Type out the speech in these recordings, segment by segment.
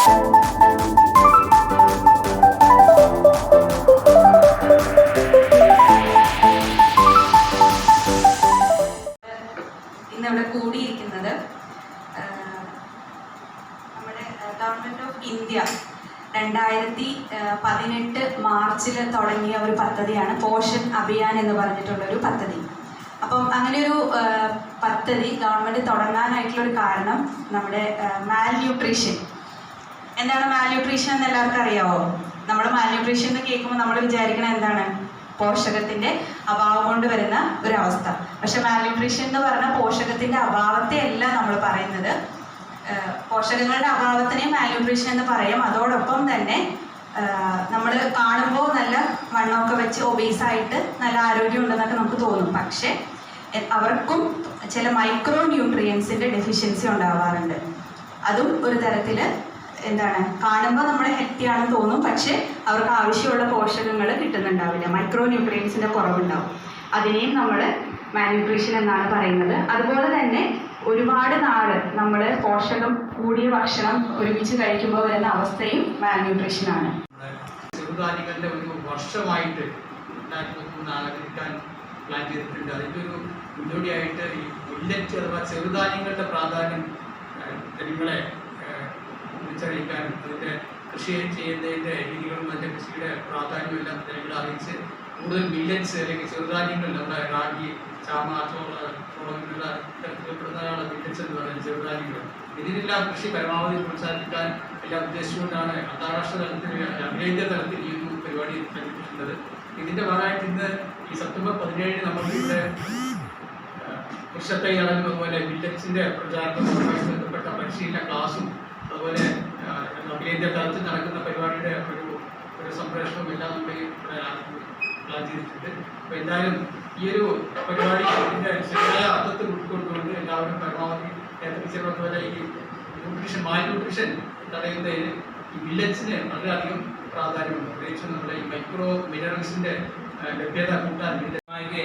ഇന്നിവിടെ കൂടിയിരിക്കുന്നത് നമ്മുടെ government of India 2018 മാർച്ചിൽ തുടങ്ങിയ ഒരു പദ്ധതിയാണ് പോഷൻ അഭിയാൻ എന്ന് പറഞ്ഞിട്ടുള്ളൊരു പദ്ധതി. അപ്പം അങ്ങനെയൊരു പദ്ധതി ഗവൺമെൻറ് തുടങ്ങാനായിട്ടുള്ളൊരു കാരണം നമ്മുടെ മാൽന്യൂട്രീഷൻ. എന്താണ് മാൽന്യൂട്രീഷൻ എന്ന് എല്ലാവർക്കും അറിയാമോ? നമ്മൾ മാൽന്യൂട്രീഷൻ എന്ന് കേൾക്കുമ്പോൾ നമ്മൾ വിചാരിക്കണം എന്താണ്? പോഷകത്തിൻ്റെ അഭാവം കൊണ്ട് വരുന്ന ഒരവസ്ഥ. പക്ഷെ മാൽന്യൂട്രീഷൻ എന്ന് പറഞ്ഞാൽ പോഷകത്തിൻ്റെ അഭാവത്തെ അല്ല നമ്മൾ പറയുന്നത്. പോഷകങ്ങളുടെ അഭാവത്തിനെ മാൽന്യൂട്രീഷൻ എന്ന് പറയും. അതോടൊപ്പം തന്നെ നമ്മൾ കാണുമ്പോൾ നല്ല വണ്ണമൊക്കെ വെച്ച് ഒബീസായിട്ട് നല്ല ആരോഗ്യം ഉണ്ടെന്നൊക്കെ നമുക്ക് തോന്നും. പക്ഷെ അവർക്കും ചില മൈക്രോ ന്യൂട്രിയൻസിൻ്റെ ഡെഫിഷ്യൻസി ഉണ്ടാവാറുണ്ട്. അതും ഒരു തരത്തിൽ എന്താണ്, കാണുമ്പോൾ നമ്മൾ ഹെൽത്തി ആണെന്ന് തോന്നും, പക്ഷെ അവർക്ക് ആവശ്യമുള്ള പോഷകങ്ങൾ കിട്ടുന്നുണ്ടാവില്ല. മൈക്രോ ന്യൂട്രിയൻസിൻ്റെ കുറവുണ്ടാവും. അതിനെയും നമ്മൾ മാൽന്യൂട്രീഷൻ എന്നാണ് പറയുന്നത്. അതുപോലെ തന്നെ ഒരുപാട് നാൾ നമ്മൾ പോഷകം കൂടിയ ഭക്ഷണം ഒരുമിച്ച് കഴിക്കുമ്പോൾ വരുന്ന അവസ്ഥയും മാൽന്യൂട്രീഷനാണ്. ചെറുധാന്യങ്ങളുടെ ഒരു വർഷമായിട്ട് ആചരിക്കാൻ പ്ലാൻ ചെയ്തിട്ടുണ്ട്. അതിൻ്റെ ഒരു മുന്നോടിയായിട്ട് ഈ മില്ലറ്റ് അഥവാ ചെറുധാന്യങ്ങളുടെ പ്രാധാന്യം ജനങ്ങളെ തിരിച്ചറിയിക്കാനും അതിൻ്റെ കൃഷി ചെയ്യുന്നതിൻ്റെ രീതികളും അതിൻ്റെ കൃഷിയുടെ പ്രാധാന്യവും എല്ലാം ജനങ്ങളെ അറിയിച്ച് കൂടുതൽ മില്ലറ്റ്സ് അല്ലെങ്കിൽ ചെറുധാന്യങ്ങൾ, നമ്മുടെ റാഗി, ചാമ, ചോളമുള്ള തരത്തിൽപ്പെടുന്നതാണ് മില്ലറ്റ്സ് എന്ന് പറയുന്നത് ചെറുധാന്യങ്ങൾ. ഇതിനെല്ലാം കൃഷി പരമാവധി പ്രോത്സാഹിപ്പിക്കാൻ എല്ലാം ഉദ്ദേശിച്ചുകൊണ്ടാണ് അന്താരാഷ്ട്ര തലത്തിൽ, അഖിലേന്ത്യാ തലത്തിൽ ഈ ഒരു പരിപാടി സംഘടിപ്പിച്ചിട്ടുള്ളത്. ഇതിൻ്റെ ഭാഗമായിട്ട് ഇന്ന് ഈ സെപ്റ്റംബർ 17 നമുക്ക് ഇവിടെ വൃക്ഷത്തൈ നടനും അതുപോലെ മില്ലറ്റ്സിൻ്റെ പ്രചാരണവുമായി ബന്ധപ്പെട്ട പരിശീലന ക്ലാസും അതുപോലെ അഖിലേന്ത്യാ തലത്തിൽ നടക്കുന്ന പരിപാടിയുടെ ഒരു സംപ്രേഷണവും എല്ലാം നമ്മൾ ഇവിടെ പ്ലാൻ ചെയ്തിട്ടുണ്ട്. അപ്പോൾ എന്തായാലും ഈ ഒരു പരിപാടി ഇതിൻ്റെ ശരിയായ അർത്ഥത്തിൽ ഉൾക്കൊണ്ടുകൊണ്ട് എല്ലാവരും പരമാവധി പോലെ ഈ മാൽന്യൂട്രീഷൻ തടയുന്നതിന് ഈ മില്ലറ്റ്സിന് വളരെയധികം പ്രാധാന്യമുണ്ട്. പ്രത്യേകിച്ച് നമ്മുടെ ഈ മൈക്രോ മിനറൽസിൻ്റെ ലഭ്യത കൂട്ടാൻ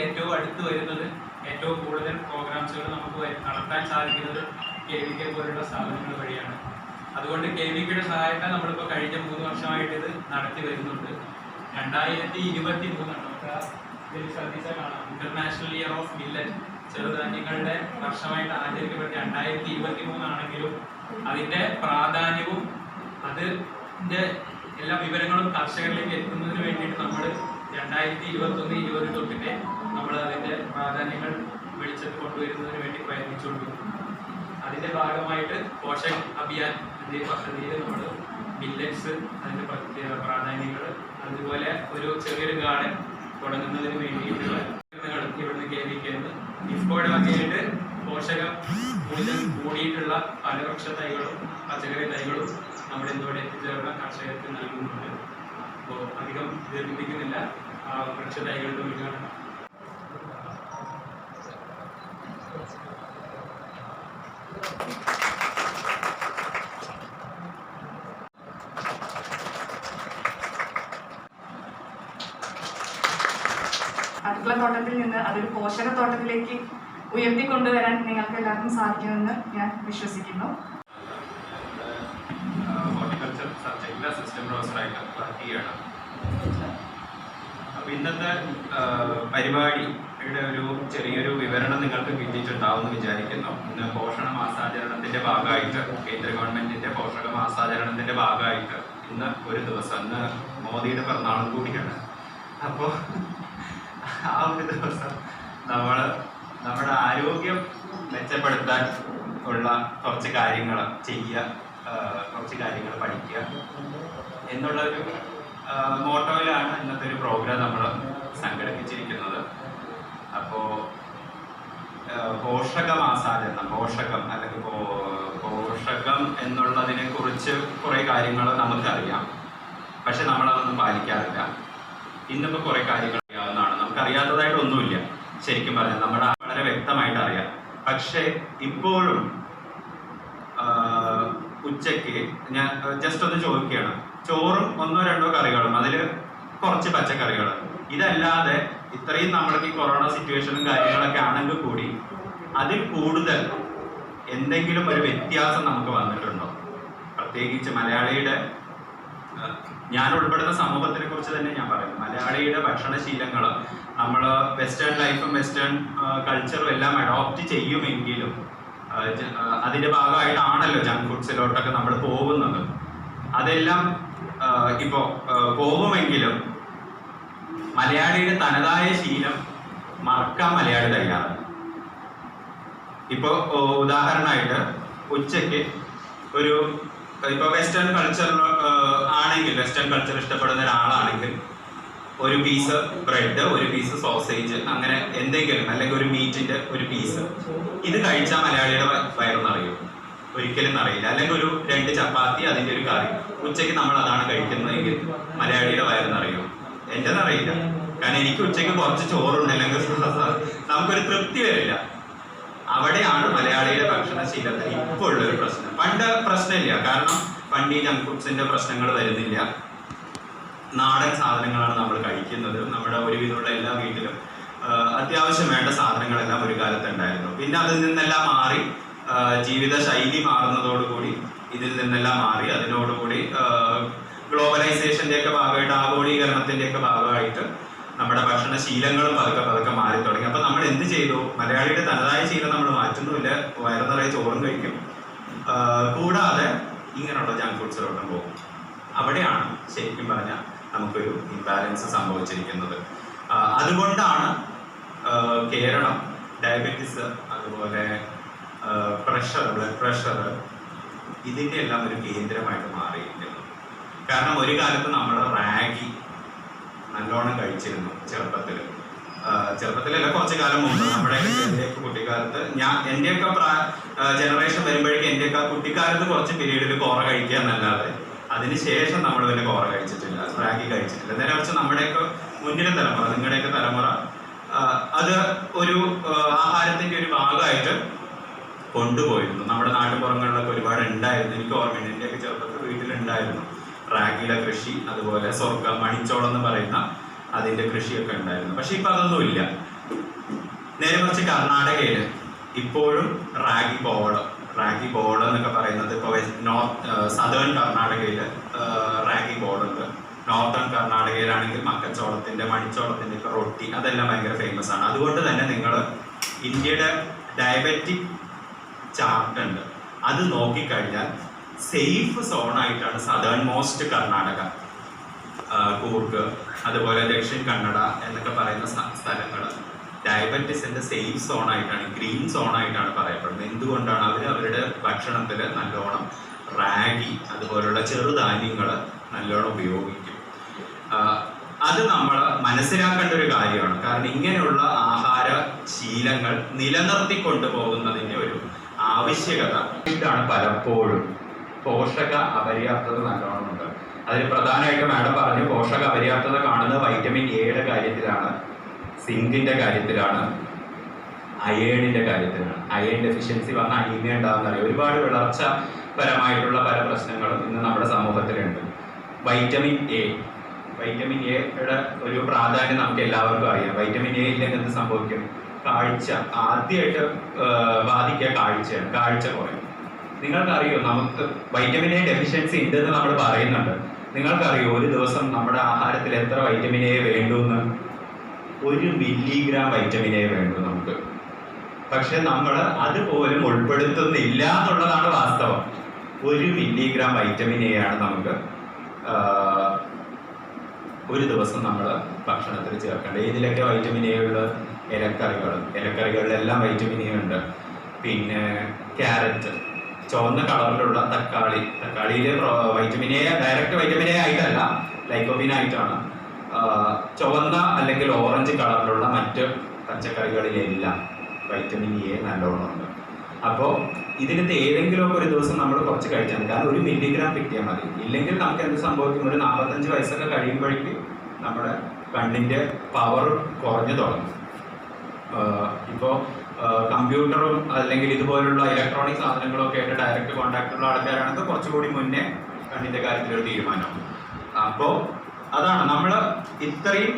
ഏറ്റവും അടുത്ത് വരുന്നത്, ഏറ്റവും കൂടുതൽ പ്രോഗ്രാംസുകൾ നമുക്ക് നടത്താൻ സാധിക്കുന്നത് KVK പോലുള്ള സ്ഥാപനങ്ങൾ വഴിയാണ്. അതുകൊണ്ട് KVKയുടെ സഹായത്താൽ നമ്മളിപ്പോൾ കഴിഞ്ഞ 3 വർഷമായിട്ട് ഇത് നടത്തി വരുന്നുണ്ട്. 2023 നമുക്ക് ഇതിൽ ശ്രദ്ധിച്ചാൽ കാണാം, ഇന്റർനാഷണൽ ഇയർ ഓഫ് മില്ലറ്റ്, ചെറുധാന്യങ്ങളുടെ വർഷമായിട്ട് ആചരിക്കപ്പെട്ട 2023 ആണെങ്കിലും അതിൻ്റെ പ്രാധാന്യവും അതിൻ്റെ എല്ലാ വിവരങ്ങളും കർഷകരിലേക്ക് എത്തുന്നതിന് വേണ്ടിയിട്ട് നമ്മൾ 2021-20 തൊട്ടിട്ട് നമ്മൾ അതിൻ്റെ പ്രാധാന്യങ്ങൾ വെളിച്ചത്ത് കൊണ്ടുവരുന്നതിന് വേണ്ടി പ്രയത്നിച്ചുകൊണ്ടിരിക്കുന്നു. അതിൻ്റെ ഭാഗമായിട്ട് പോഷക് അഭിയാൻ എന്ന പദ്ധതിയിൽ നമ്മൾ മില്ലറ്റ്സ്, അതിൻ്റെ പ്രാധാന്യങ്ങൾ, അതുപോലെ ഒരു ചെറിയൊരു ഗാർഡൻ തുടങ്ങുന്നതിന് വേണ്ടിയിട്ടുള്ള ഇവിടുന്ന് KVKന്ന് ഇഫ്കോയുടെ വകയായിട്ട് പോഷകം കൂടുതൽ കൂടിയിട്ടുള്ള ഫലവൃക്ഷ തൈകളും പച്ചക്കറി തൈകളും നമ്മുടെ ഇന്നിവിടെ എത്തിച്ചേർന്ന കർഷകർക്ക് നൽകുന്നുണ്ട്. അപ്പോൾ അധികം ദീർഘിപ്പിക്കുന്നില്ല, ആ വൃക്ഷ തൈകളുടെ ഉദ്ഘാടനം അടുക്കളത്തോട്ടത്തിൽ നിന്ന് അതൊരു പോഷകത്തോട്ടത്തിലേക്ക് ഉയർത്തിക്കൊണ്ടുവരാൻ നിങ്ങൾക്ക് എല്ലാവർക്കും സാധിക്കുമെന്ന് ഞാൻ വിശ്വസിക്കുന്നു. ഹോർട്ടിക്കൾച്ചർ സബ്ജക്റ്റിലെ അസിസ്റ്റന്റ് പ്രൊഫസറായിട്ട് വർക്ക് ചെയ്യണം. അപ്പോൾ ഇന്നത്തെ പരിപാടിയുടെ ഒരു ചെറിയൊരു വിവരണം നിങ്ങൾക്ക് കിട്ടിയിട്ടുണ്ടാവുമെന്ന് വിചാരിക്കുന്നു. ഇന്ന് പോഷണ മാസാചരണത്തിൻ്റെ ഭാഗമായിട്ട്, കേന്ദ്ര ഗവൺമെൻറ്റിൻ്റെ പോഷക മാസാചരണത്തിൻ്റെ ഭാഗമായിട്ട് ഇന്ന് ഒരു ദിവസം, ഇന്ന് മോദിയുടെ പിറന്നാളും കൂടിയാണ്. അപ്പോൾ ആ ഒരു ദിവസം നമ്മൾ നമ്മുടെ ആരോഗ്യം മെച്ചപ്പെടുത്താൻ ഉള്ള കുറച്ച് കാര്യങ്ങൾ ചെയ്യുക, കുറച്ച് കാര്യങ്ങൾ പഠിക്കുക എന്നുള്ളൊരു മോട്ടോയിലാണ് ഇന്നത്തെ ഒരു പ്രോഗ്രാം നമ്മൾ സംഘടിപ്പിച്ചിരിക്കുന്നത്. അപ്പോൾ പോഷകമാസാചരണം, പോഷകം അല്ലെങ്കിൽ പോഷകം എന്നുള്ളതിനെ കുറിച്ച് കുറേ കാര്യങ്ങൾ നമുക്കറിയാം, പക്ഷെ നമ്മളതൊന്നും പാലിക്കാറില്ല. ഇന്നിപ്പോൾ കുറേ കാര്യങ്ങൾ അറിയാവുന്നതാണ്, നമുക്കറിയാത്തതായിട്ടൊന്നുമില്ല. ശരിക്കും പറഞ്ഞാൽ നമ്മുടെ വളരെ വ്യക്തമായിട്ട് അറിയാം. പക്ഷേ ഇപ്പോഴും ഉച്ചയ്ക്ക് ഞാൻ ജസ്റ്റ് ഒന്ന് ചോദിക്കുകയാണ്, ചോറും 1-2 കറികളും, അതിൽ കുറച്ച് പച്ചക്കറികൾ, ഇതല്ലാതെ ഇത്രയും നമ്മൾക്ക് ഈ കൊറോണ സിറ്റുവേഷനും കാര്യങ്ങളൊക്കെ ആണെങ്കിൽ കൂടി അതിൽ കൂടുതൽ എന്തെങ്കിലും ഒരു വ്യത്യാസം നമുക്ക് വന്നിട്ടുണ്ടോ? പ്രത്യേകിച്ച് മലയാളിയുടെ, ഞാൻ ഉൾപ്പെടുന്ന സമൂഹത്തിനെ കുറിച്ച് തന്നെ ഞാൻ പറയുന്നു. മലയാളിയുടെ ഭക്ഷണശീലങ്ങൾ നമ്മൾ വെസ്റ്റേൺ ലൈഫും വെസ്റ്റേൺ കൾച്ചറും എല്ലാം അഡോപ്റ്റ് ചെയ്യുമെങ്കിലും അതിൻ്റെ ഭാഗമായിട്ടാണല്ലോ ജങ്ക് ഫുഡ്സിലോട്ടൊക്കെ നമ്മൾ പോകുന്നത്. അതെല്ലാം ഇപ്പോൾ പോകുമെങ്കിലും മലയാളിയുടെ തനതായ ശീലം മറക്കാൻ മലയാളി തയ്യാറാണ്. ഇപ്പോൾ ഉദാഹരണമായിട്ട് ഉച്ചയ്ക്ക് ഇപ്പോൾ വെസ്റ്റേൺ കൾച്ചർ ആണെങ്കിൽ, വെസ്റ്റേൺ കൾച്ചർ ഇഷ്ടപ്പെടുന്ന ഒരാളാണെങ്കിൽ ഒരു പീസ് ബ്രെഡ്, ഒരു പീസ് സോസേജ്, അങ്ങനെ എന്തെങ്കിലും, അല്ലെങ്കിൽ ഒരു മീറ്റിന്റെ ഒരു പീസ്, ഇത് കഴിച്ചാൽ മലയാളിയുടെ വയറ് നിറയും? ഒരിക്കലും നിറയില്ല. അല്ലെങ്കിൽ ഒരു 2 ചപ്പാത്തി, അതിൻ്റെ ഒരു കറി, ഉച്ചയ്ക്ക് നമ്മൾ അതാണ് കഴിക്കുന്നതെങ്കിൽ മലയാളിയുടെ വയറ് നിറയും? എൻ്റെ നിറയില്ല. കാരണം എനിക്ക് ഉച്ചയ്ക്ക് കുറച്ച് ചോറുണ്ടെങ്കിൽ നമുക്കൊരു തൃപ്തി വരില്ല. അവിടെയാണ് മലയാളിയുടെ ഭക്ഷണശീലത്തിൽ ഇപ്പോൾ ഉള്ളൊരു പ്രശ്നം. പണ്ട് പ്രശ്നമില്ല, കാരണം പണ്ട് ഈ ജങ്ക് ഫുഡ്സിന്റെ പ്രശ്നങ്ങൾ വരുന്നില്ല. നാടൻ സാധനങ്ങളാണ് നമ്മൾ കഴിക്കുന്നത്. നമ്മുടെ ഒരുവിധമുള്ള എല്ലാ വീട്ടിലും അത്യാവശ്യം വേണ്ട സാധനങ്ങളെല്ലാം ഒരു കാലത്ത് ഉണ്ടായിരുന്നു. പിന്നെ അതിൽ നിന്നെല്ലാം മാറി, ജീവിത ശൈലി മാറുന്നതോടുകൂടി ഇതിൽ നിന്നെല്ലാം മാറി, അതിനോടുകൂടി ഗ്ലോബലൈസേഷൻ്റെയൊക്കെ ഭാഗമായിട്ട്, ആഗോളീകരണത്തിൻ്റെയൊക്കെ ഭാഗമായിട്ട് നമ്മുടെ ഭക്ഷണശീലങ്ങളും പതുക്കെ മാറി തുടങ്ങി. അപ്പം നമ്മൾ എന്ത് ചെയ്തു? മലയാളിയുടെ തനതായ ശീലം നമ്മൾ മാറ്റുന്നുമില്ല, വയറു നിറയെ ചോറും കഴിക്കും, കൂടാതെ ഇങ്ങനെയുള്ള ജങ്ക് ഫുഡ്സിലോട്ടും പോകും. അവിടെയാണ് ശരിക്കും പറഞ്ഞാൽ നമുക്കൊരു ഇംബാലൻസ് സംഭവിച്ചിരിക്കുന്നത്. അതുകൊണ്ടാണ് കേരളം ഡയബറ്റീസ്, അതുപോലെ പ്രഷർ, ബ്ലഡ് പ്രഷർ, ഇതിൻ്റെ എല്ലാം ഒരു കേന്ദ്രമായിട്ട് മാറിയിരിക്കുന്നത്. കാരണം ഒരു കാലത്ത് നമ്മൾ റാഗി നല്ലോണം കഴിച്ചിരുന്നു ചെറുപ്പത്തിലല്ല, കുറച്ച് കാലം മുമ്പ്. നമ്മുടെ കുട്ടിക്കാലത്ത് എൻ്റെയൊക്കെ ജനറേഷൻ വരുമ്പോഴേക്കും എൻ്റെയൊക്കെ കുട്ടിക്കാലത്ത് കുറച്ച് പീരീഡിൽ കോറ കഴിക്കുക എന്നല്ലാതെ അതിനുശേഷം നമ്മൾ പിന്നെ കോറ കഴിച്ചിട്ടില്ല, റാഗി കഴിച്ചിട്ടില്ല. നേരെ മറിച്ച് നമ്മുടെയൊക്കെ മുന്നിലെ തലമുറ, നിങ്ങളുടെയൊക്കെ തലമുറ അത് ഒരു ആഹാരത്തിൻ്റെ ഒരു ഭാഗമായിട്ട് കൊണ്ടുപോയിരുന്നു. നമ്മുടെ നാട്ടുപുറങ്ങളിലൊക്കെ ഒരുപാട് ഉണ്ടായിരുന്നു. എനിക്ക് ഓർമ്മയുണ്ട്, എൻ്റെയൊക്കെ ചെറുപ്പത്തിൽ വീട്ടിലുണ്ടായിരുന്നു റാഗിയുടെ കൃഷി, അതുപോലെ സ്വർഗം, മണിച്ചോളം എന്ന് പറയുന്ന അതിൻ്റെ കൃഷിയൊക്കെ ഉണ്ടായിരുന്നു. പക്ഷെ ഇപ്പം അതൊന്നുമില്ല. നേരെ മറിച്ച് കർണാടകയിൽ ഇപ്പോഴും റാഗി ബോൾ എന്നൊക്കെ പറയുന്നത്, ഇപ്പോൾ സദേൺ കർണാടകയിൽ റാഗി ബോളുണ്ട്. നോർത്തേൺ കർണാടകയിലാണെങ്കിൽ മക്കച്ചോളത്തിൻ്റെ, മണിച്ചോളത്തിൻ്റെ ഒക്കെ റൊട്ടി, അതെല്ലാം ഭയങ്കര ഫേമസ് ആണ്. അതുകൊണ്ട് തന്നെ നിങ്ങൾ ഇന്ത്യയുടെ ഡയബറ്റിക് ചാർട്ട് ഉണ്ട്, അത് നോക്കിക്കഴിഞ്ഞാൽ സേഫ് സോണായിട്ടാണ് സദേൺ മോസ്റ്റ് കർണാടക, കൂർഗ്, അതുപോലെ ദക്ഷിൺ കന്നഡ എന്നൊക്കെ പറയുന്ന സ്ഥലങ്ങൾ ഡയബറ്റീസിന്റെ സേഫ് സോണായിട്ടാണ്, ഗ്രീൻ സോണായിട്ടാണ് പറയപ്പെടുന്നത്. എന്തുകൊണ്ടാണ്? അവരുടെ ഭക്ഷണത്തിൽ നല്ലോണം റാഗി, അതുപോലുള്ള ചെറുധാന്യങ്ങൾ നല്ലോണം ഉപയോഗിക്കും. അത് നമ്മൾ മനസ്സിലാക്കേണ്ട ഒരു കാര്യമാണ്. കാരണം ഇങ്ങനെയുള്ള ആഹാര ശീലങ്ങൾ നിലനിർത്തിക്കൊണ്ടുപോകുന്നതിൻ്റെ ഒരു ആവശ്യകത ഇതാണ്. പലപ്പോഴും പോഷക അപര്യാപ്തത നല്ലോണമുണ്ട്. അതിൽ പ്രധാനമായിട്ട് മാഡം പറഞ്ഞു, പോഷക അപര്യാപ്തത കാണുന്നത് വൈറ്റമിൻ എയുടെ കാര്യത്തിലാണ്, സിങ്കിന്റെ കാര്യത്തിലാണ്, അയേണിന്റെ കാര്യത്തിലാണ്. അയേൺ ഡെഫിഷ്യൻസി വന്ന അനീമിയ ഉണ്ടാകുന്നറിയാം. ഒരുപാട് വളർച്ചപരമായിട്ടുള്ള പല പ്രശ്നങ്ങളും ഇന്ന് നമ്മുടെ സമൂഹത്തിലുണ്ട്. വൈറ്റമിൻ എയുടെ ഒരു പ്രാധാന്യം നമുക്ക് എല്ലാവർക്കും അറിയാം. വൈറ്റമിൻ എ ഇല്ലെങ്കിൽ എന്ത് സംഭവിക്കും? കാഴ്ച ആദ്യമായിട്ട് ബാധിക്കുക കാഴ്ചയാണ്. കാഴ്ച കുറയും. നിങ്ങൾക്കറിയോ, നമുക്ക് വൈറ്റമിൻ എ ഡെഫിഷ്യൻസി ഉണ്ടെന്ന് നമ്മൾ പറയുന്നുണ്ട്. നിങ്ങൾക്കറിയോ ഒരു ദിവസം നമ്മുടെ ആഹാരത്തിൽ എത്ര വൈറ്റമിൻ എ വേണ്ടുമെന്ന്? 1 മില്ലിഗ്രാം വൈറ്റമിൻ എ വേണ്ടു നമുക്ക്. പക്ഷെ നമ്മൾ അതുപോലും ഉൾപ്പെടുത്തുന്നില്ല എന്നുള്ളതാണ് വാസ്തവം. 1 മില്ലിഗ്രാം വൈറ്റമിൻ എ ആണ് നമുക്ക് ഒരു ദിവസം നമ്മൾ ഭക്ഷണത്തിൽ ചേർക്കേണ്ടത്. ഇതിലൊക്കെ വൈറ്റമിൻ എ ഉള്ള ഇലക്കറികളിലെല്ലാം വൈറ്റമിൻ എ ഉണ്ട്. പിന്നെ ക്യാരറ്റ്, ചുവന്ന കളറിലുള്ള തക്കാളിയിൽ vitamin A direct vitamin A ആയിട്ടല്ല, ലൈക്കോപിൻ ആയിട്ടാണ്. ചുവന്ന അല്ലെങ്കിൽ ഓറഞ്ച് കളറിലുള്ള മറ്റ് പച്ചക്കറികളിലെല്ലാം വൈറ്റമിൻ എ നല്ലോണം ഉണ്ട്. അപ്പോൾ ഇതിനകത്ത് ഏതെങ്കിലുമൊക്കെ ഒരു ദിവസം നമ്മൾ കുറച്ച് കഴിച്ചാൽ മതി. കാരണം 1 മില്ലിഗ്രാം കിട്ടിയാൽ മതി. ഇല്ലെങ്കിൽ നമുക്ക് എന്ത് സംഭവിക്കും? ഒരു 45 വയസ്സൊക്കെ കഴിയുമ്പോഴേക്ക് നമ്മുടെ കണ്ണിൻ്റെ പവർ കുറഞ്ഞു തുടങ്ങും. ഇപ്പോൾ കമ്പ്യൂട്ടറും അല്ലെങ്കിൽ ഇതുപോലുള്ള ഇലക്ട്രോണിക് സാധനങ്ങളൊക്കെ ആയിട്ട് ഡയറക്റ്റ് കോണ്ടാക്റ്റുള്ള ആൾക്കാരാണെങ്കിൽ കുറച്ചുകൂടി മുന്നേ കണ്ണിൻ്റെ കാര്യത്തിലൊരു തീരുമാനമാവും. അപ്പോൾ അതാണ് നമ്മൾ ഇത്രയും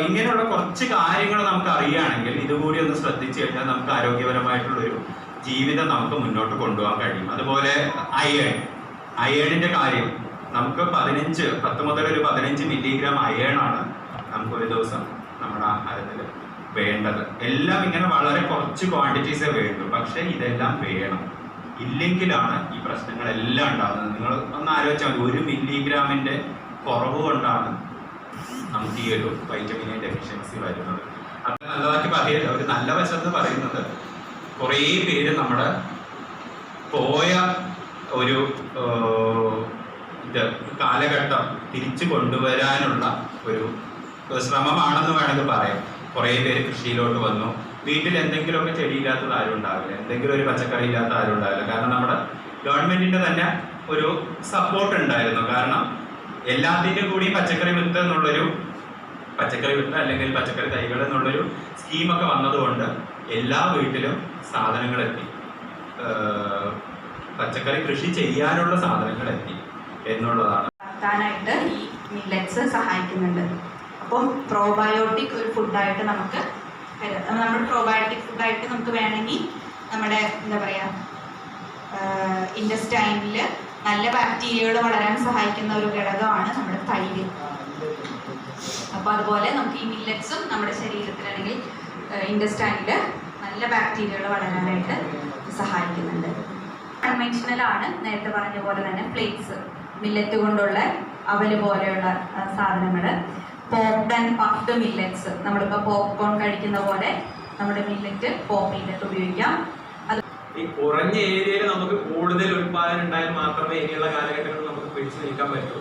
ഇങ്ങനെയുള്ള കുറച്ച് കാര്യങ്ങൾ നമുക്ക് അറിയുകയാണെങ്കിൽ, ഇതുകൂടി ഒന്ന് ശ്രദ്ധിച്ചു കഴിഞ്ഞാൽ നമുക്ക് ആരോഗ്യപരമായിട്ടുള്ളൊരു ജീവിതം നമുക്ക് മുന്നോട്ട് കൊണ്ടുപോകാൻ കഴിയും. അതുപോലെ അയേണിൻ്റെ കാര്യം നമുക്ക് 10 മുതൽ ഒരു 15 മില്ലിഗ്രാം അയേണാണ് നമുക്ക് ഒരു ദിവസം നമ്മുടെ ആഹാരത്തിൽ വേണ്ടത്. എല്ലാം ഇങ്ങനെ വളരെ കുറച്ച് ക്വാണ്ടിറ്റീസേ വേണ്ടൂ, പക്ഷേ ഇതെല്ലാം വേണം. ഇല്ലെങ്കിലാണ് ഈ പ്രശ്നങ്ങളെല്ലാം ഉണ്ടാകുന്നത്. നിങ്ങൾ ഒന്ന് ആലോചിച്ചാൽ മതി, 1 മില്ലിഗ്രാമിൻ്റെ കുറവ് കൊണ്ടാണ് നമുക്ക് ഈ ഒരു വൈറ്റമിൻ എ ഡെഫിഷ്യൻസി വരുന്നത്. അത് നല്ലതാക്കി പറയുക, ഒരു നല്ല വശം എന്ന് പറയുന്നത് കുറേ പേര് നമ്മുടെ പോയ ഒരു കാലഘട്ടം തിരിച്ചു കൊണ്ടുവരാനുള്ള ഒരു ശ്രമമാണെന്ന് വേണമെങ്കിൽ പറയാം. കുറേ പേര് കൃഷിയിലോട്ട് വന്നു. വീട്ടിൽ എന്തെങ്കിലുമൊക്കെ ചെടിയില്ലാത്തത് ആരും ഉണ്ടാവില്ല, എന്തെങ്കിലും ഒരു പച്ചക്കറി ഇല്ലാത്ത ആരും ഉണ്ടാവില്ല. കാരണം നമ്മുടെ ഗവൺമെൻറ്റിൻ്റെ തന്നെ ഒരു സപ്പോർട്ട് ഉണ്ടായിരുന്നു. കാരണം എല്ലാത്തിൻ്റെയും കൂടി പച്ചക്കറി വിത്ത് എന്നുള്ളൊരു അല്ലെങ്കിൽ പച്ചക്കറി തൈകൾ എന്നുള്ളൊരു സ്കീമൊക്കെ വന്നതുകൊണ്ട് എല്ലാ വീട്ടിലും സാധനങ്ങളെത്തി, പച്ചക്കറി കൃഷി ചെയ്യാനുള്ള സാധനങ്ങളെത്തി എന്നുള്ളതാണ്. ായിട്ട് ഈ മില്ലറ്റ്സ് സഹായിക്കുന്നുണ്ട്. അപ്പം പ്രോബയോട്ടിക് ഒരു ഫുഡായിട്ട് നമ്മുടെ പ്രോബയോട്ടിക് ഫുഡായിട്ട് നമുക്ക് വേണമെങ്കിൽ നമ്മുടെ എന്താ പറയുക ഇൻഡസ്റ്റൈനിൽ നല്ല ബാക്ടീരിയകൾ വളരാൻ സഹായിക്കുന്ന ഒരു ഘടകമാണ് നമ്മുടെ തൈര്. അപ്പോൾ അതുപോലെ നമുക്ക് ഈ മില്ലറ്റ്സും നമ്മുടെ ശരീരത്തിൽ അല്ലെങ്കിൽ ഇൻഡസ്റ്റൈനിൽ നല്ല ബാക്ടീരിയകൾ വളരാനായിട്ട് സഹായിക്കുന്നുണ്ട്. കൺവെൻഷനലാണ് നേരത്തെ പറഞ്ഞ പോലെ തന്നെ ഫ്ലേക്സ്, മില്ലറ്റ് കൊണ്ടുള്ള അവല് പോലെയുള്ള സാധനങ്ങൾ. പോപ്ഡ് ആൻഡ് പഫ്ഡ് മില്ലറ്റ്സ്, നമ്മളിപ്പോൾ പോപ്കോൺ കഴിക്കുന്ന പോലെ നമ്മുടെ മില്ലറ്റ് പോപ്പ് ചെയ്തിട്ട് ഉപയോഗിക്കാം. ഈ കുറഞ്ഞ ഏരിയയിൽ നമുക്ക് കൂടുതൽ ഉൽപ്പാദനം ഉണ്ടായാൽ മാത്രമേ ഇനിയുള്ള കാലഘട്ടങ്ങളിൽ നമുക്ക് പിടിച്ചു നിൽക്കാൻ പറ്റൂ.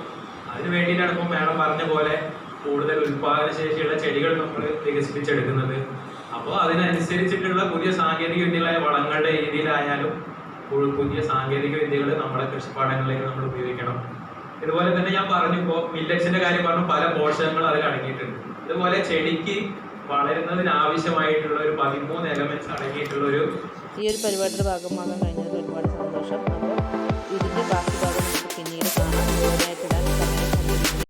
അതിന് വേണ്ടിയിട്ടാണ് ഇപ്പോൾ മാഡം പറഞ്ഞ പോലെ കൂടുതൽ ഉൽപ്പാദന ശേഷിയുള്ള ചെടികൾ നമ്മൾ വികസിപ്പിച്ചെടുക്കുന്നത്. അപ്പോൾ അതിനനുസരിച്ചിട്ടുള്ള പുതിയ സാങ്കേതിക വിദ്യകളായ വളങ്ങളുടെ രീതിയിലായാലും പുതിയ സാങ്കേതിക വിദ്യകൾ നമ്മുടെ കൃഷിപ്പാടങ്ങളിലേക്ക് നമ്മൾ ഉപയോഗിക്കണം. ഇതുപോലെ തന്നെ ഞാൻ പറഞ്ഞു, ഇപ്പോൾ മില്ലറ്റ്സിന്റെ കാര്യം പറഞ്ഞു, പല പോഷകങ്ങൾ അതിൽ അടങ്ങിയിട്ടുണ്ട്. ഇതുപോലെ ചെടിക്ക് വളരുന്നതിന് ആവശ്യമായിട്ടുള്ള ഒരു 13 എലമെന്റ്സ് അടങ്ങിയിട്ടുള്ള ഈ ഒരു പരിപാടിയുടെ ഭാഗമാകാൻ കഴിഞ്ഞതിൽ ഒരുപാട് സന്തോഷം.